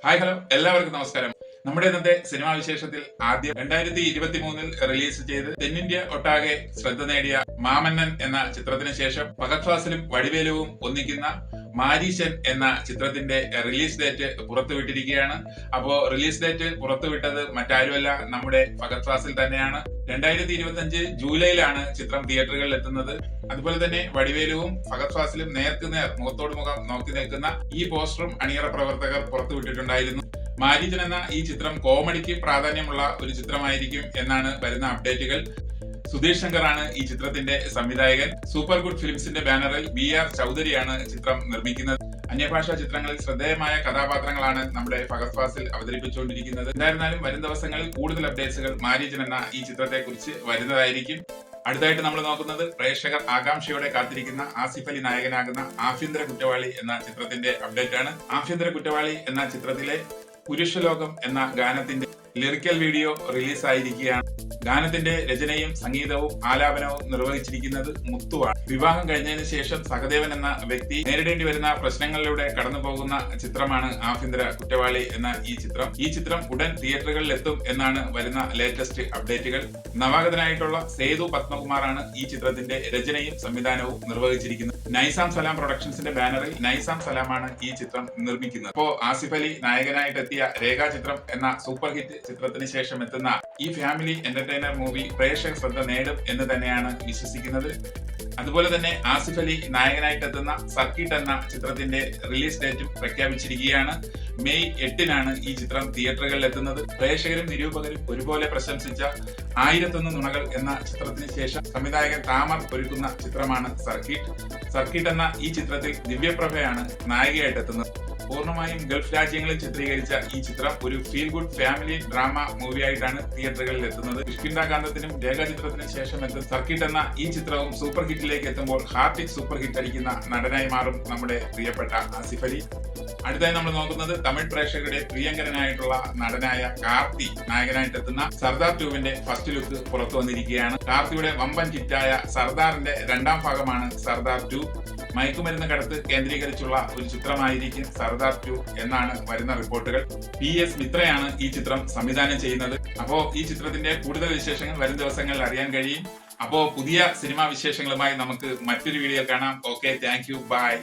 Hi hello എല്ലാവർക്കും നമസ്കാരം. നമ്മുടെ ഇന്നത്തെ സിനിമാ വിശേഷത്തിൽ ആദ്യം 2023 റിലീസ് ചെയ്ത് തെന്നിന്ത്യ ഒട്ടാകെ ശ്രദ്ധ നേടിയ മാമന്നൻ എന്ന ചിത്രത്തിന് ശേഷം ഫഹദ് ഫാസിലും വടിവേലുവും ഒന്നിക്കുന്ന മാരീശൻ എന്ന ചിത്രത്തിന്റെ റിലീസ് ഡേറ്റ് പുറത്തുവിട്ടിരിക്കുകയാണ്. അപ്പോ റിലീസ് ഡേറ്റ് പുറത്തുവിട്ടത് മറ്റാരുമല്ല, നമ്മുടെ ഫഹദ് ഫാസിൽ തന്നെയാണ്. 2025 ജൂലൈയിലാണ് ചിത്രം തിയേറ്ററുകളിൽ എത്തുന്നത്. അതുപോലെ തന്നെ വടിവേലുവും ഫഹദ് ഫാസിലും നേർക്കുനേർ മുഖത്തോട് മുഖം നോക്കി നിൽക്കുന്ന ഈ പോസ്റ്ററും അണിയറ പ്രവർത്തകർ പുറത്തുവിട്ടിട്ടുണ്ടായിരുന്നു. മാരീചൻ എന്ന ഈ ചിത്രം കോമഡിക്ക് പ്രാധാന്യമുള്ള ഒരു ചിത്രമായിരിക്കും എന്നാണ് വരുന്ന അപ്ഡേറ്റുകൾ. സുധീഷ് ശങ്കറാണ് ഈ ചിത്രത്തിന്റെ സംവിധായകൻ. സൂപ്പർ ഗുഡ് ഫിലിംസിന്റെ ബാനറിൽ BR ചൗധരിയാണ് ചിത്രം നിർമ്മിക്കുന്നത്. അന്യഭാഷാ ചിത്രങ്ങളിൽ ശ്രദ്ധേയമായ കഥാപാത്രങ്ങളാണ് നമ്മുടെ ഫഹദ് ഫാസിൽ അവതരിപ്പിച്ചുകൊണ്ടിരിക്കുന്നത്. എന്തായിരുന്നാലും വരും ദിവസങ്ങളിൽ കൂടുതൽ അപ്ഡേറ്റ്സുകൾ മാരീചൻ എന്ന ഈ ചിത്രത്തെ കുറിച്ച് വരുന്നതായിരിക്കും. അടുത്തായിട്ട് നമ്മൾ നോക്കുന്നത് പ്രേക്ഷകർ ആകാംക്ഷയോടെ കാത്തിരിക്കുന്ന ആസിഫ് അലി നായകനാകുന്ന ആഭ്യന്തര കുറ്റവാളി എന്ന ചിത്രത്തിന്റെ അപ്ഡേറ്റ് ആണ്. ആഭ്യന്തര കുറ്റവാളി എന്ന ചിത്രത്തിലെ പുരുഷലോകം എന്ന ഗാനത്തിന്റെ ലിറിക്കൽ വീഡിയോ റിലീസായിരിക്കുകയാണ്. ഗാനത്തിന്റെ രചനയും സംഗീതവും ആലാപനവും നിർവഹിച്ചിരിക്കുന്നത് മുത്തുവാണ്. വിവാഹം കഴിഞ്ഞതിന് ശേഷം സഹദേവൻ എന്ന വ്യക്തി നേരിടേണ്ടി വരുന്ന പ്രശ്നങ്ങളിലൂടെ കടന്നു പോകുന്ന ചിത്രമാണ് ആഭ്യന്തര കുറ്റവാളി എന്ന ഈ ചിത്രം ഉടൻ തിയേറ്ററുകളിൽ എത്തും എന്നാണ് വരുന്ന ലേറ്റസ്റ്റ് അപ്ഡേറ്റുകൾ. നവാഗതനായിട്ടുള്ള സേതു പത്മകുമാറാണ് ഈ ചിത്രത്തിന്റെ രചനയും സംവിധാനവും നിർവഹിച്ചിരിക്കുന്നത്. നൈസാം സലാം പ്രൊഡക്ഷൻസിന്റെ ബാനറിൽ നൈസാം സലാമാണ് ഈ ചിത്രം നിർമ്മിക്കുന്നത്. അപ്പോ ആസിഫ് അലി നായകനായിട്ടെത്തിയ രേഖാചിത്രം എന്ന സൂപ്പർ ഹിറ്റ് ചിത്രത്തിന് ശേഷം എത്തുന്ന ഈ ഫാമിലി എന്റർടൈനർ മൂവി പ്രേക്ഷക ശ്രദ്ധ നേടും എന്ന് തന്നെയാണ് വിശ്വസിക്കുന്നത്. അതുപോലെ തന്നെ ആസിഫ് അലി നായകനായിട്ടെത്തുന്ന സർക്കിട്ട് എന്ന ചിത്രത്തിന്റെ റിലീസ് ഡേറ്റും പ്രഖ്യാപിച്ചിരിക്കുകയാണ്. മെയ് 8-നാണ് ഈ ചിത്രം തിയേറ്ററുകളിൽ എത്തുന്നത്. പ്രേക്ഷകരും നിരൂപകരും ഒരുപോലെ പ്രശംസിച്ച 1001 നുണകൾ എന്ന ചിത്രത്തിന് ശേഷം സംവിധായകൻ താമർ ഒരുക്കുന്ന ചിത്രമാണ് സർക്കിട്ട് എന്ന ഈ ചിത്രത്തിൽ ദിവ്യപ്രഭയാണ് നായികയായിട്ടെത്തുന്നത്. പൂർണ്ണമായും ഗൾഫ് രാജ്യങ്ങളിൽ ചിത്രീകരിച്ച ഈ ചിത്രം ഒരു ഫീൽ ഗുഡ് ഫാമിലി ഡ്രാമ മൂവിയായിട്ടാണ് തിയേറ്ററുകളിൽ എത്തുന്നത്. കിഷ്കിന്ധാകാന്തത്തിനും രേഖാചിത്രത്തിനും ശേഷം എത്തുന്ന സർക്കിട്ട് എന്ന ഈ ചിത്രവും സൂപ്പർ ഹിറ്റിലേക്ക് എത്തുമ്പോൾ ഹാർട്ടിക് സൂപ്പർ ഹിറ്റ് അടിക്കുന്ന നടനായി മാറും നമ്മുടെ പ്രിയപ്പെട്ട ആസിഫ് അലി. അടുത്തായി നമ്മൾ നോക്കുന്നത് തമിഴ് പ്രേക്ഷകരുടെ പ്രിയങ്കരനായിട്ടുള്ള നടനായ കാർത്തി നായകനായിട്ടെത്തുന്ന സർദാർ 2വിന്റെ ഫസ്റ്റ് ലുക്ക് പുറത്തു വന്നിരിക്കുകയാണ്. കാർത്തിയുടെ വമ്പൻ ഹിറ്റായ സർദാറിന്റെ രണ്ടാം ഭാഗമാണ് സർദാർ 2. മയക്കുമരുന്ന് കടത്ത് കേന്ദ്രീകരിച്ചുള്ള ഒരു ചിത്രമായിരിക്കും സർദാർ 2 എന്നാണ് വരുന്ന റിപ്പോർട്ടുകൾ. PS മിത്രയാണ് ഈ ചിത്രം സംവിധാനം ചെയ്യുന്നത്. അപ്പോ ഈ ചിത്രത്തിന്റെ കൂടുതൽ വിശേഷങ്ങൾ വരും ദിവസങ്ങളിൽ അറിയാൻ കഴിയും. അപ്പോ പുതിയ സിനിമാ വിശേഷങ്ങളുമായി നമുക്ക് മറ്റൊരു വീഡിയോ കാണാം. Okay, thank you, by.